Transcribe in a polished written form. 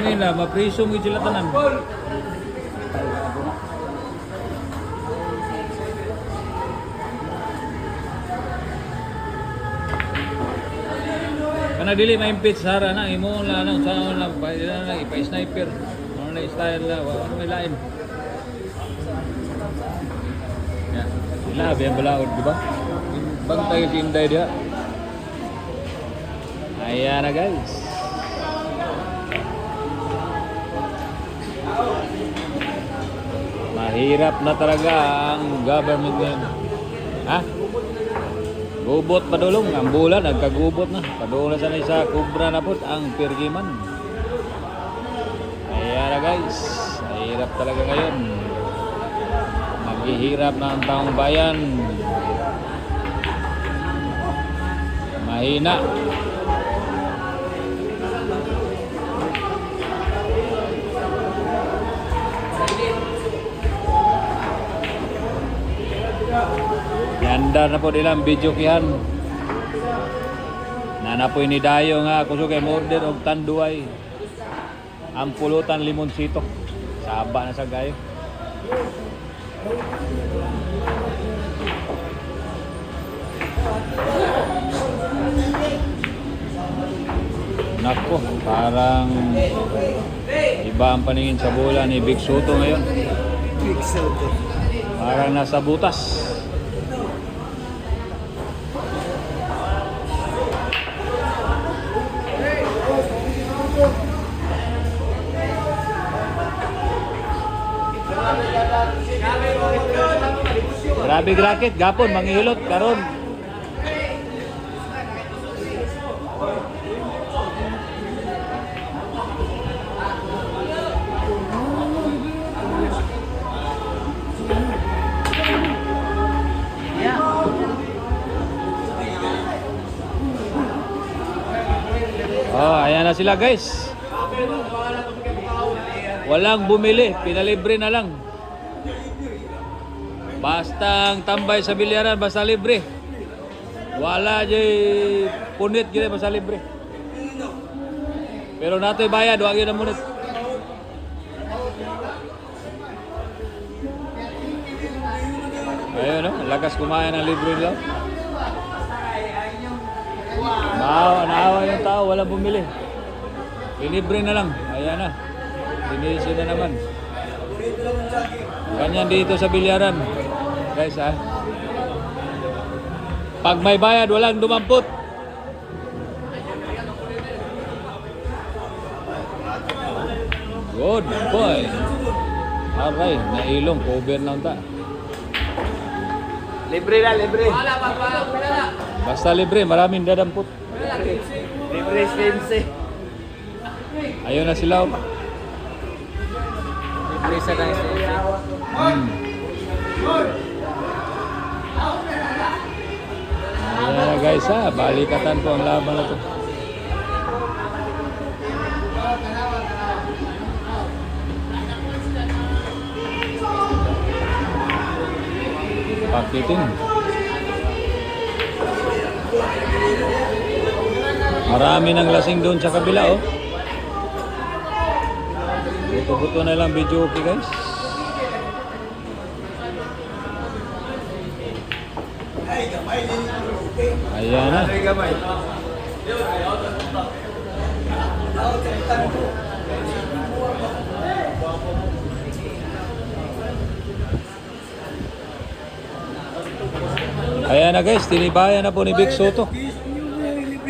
nila, mapriso mo sila tanan. Kana dili ma-impit sara na imo la nang sa lang ipa-sniper. Ano na style la, ano may lain. Ya. Sila biyan balaod, di ba? Bantay si Inday dia. Ayan na guys. Mahirap na talaga ang government ngayon. Ha? Gubot padulong. Ang bulan, nagkagubot na. Padulong na sanay sa kubra na po ang pirgiman. Ayan na guys. Mahirap talaga ngayon. Maghihirap na ang taong bayan. Mahina. Yanda na po nilang video kihan. Nanapoy ni Dayo nga kuso kay order og tanduay. Ang pulutan limonsito. Saba na sa gayo. Nako, parang iba ang paningin sa bola ni Big Soto ngayon. Big Soto. Parang nasa butas. Grabe racket, gapon, manghihilot, karon. Oh, ayan na sila guys. Walang bumili, pinalibre na lang. Basta ang tambay sa bilyaran, basta libre. Wala jay punit gini, basta libre. Pero nato'y bayad, wag yun ang munit. Ayun, no? Lakas kumain ng libre daw. Naawa yung tao, wala bumili. Libre na lang, ayan na. Pinisi na naman. Ganyan dito sa bilyaran. Guys, ha? Pag may bayad, walang dumampot. Good boy. Aray, nailong. Cover na unta. Libre na, libre. Basta libre, maraming dadampot. Libre spense. Ayun na sila. Libre sa nice. Ayan na guys, ha? Balikatan po ang laban na to. Pakitin. Marami ng lasing doon sa kabila, oh. Buto-buto na lang video, okay guys. Ayan na. Ayan na guys, tinibayan na po ni Big Soto.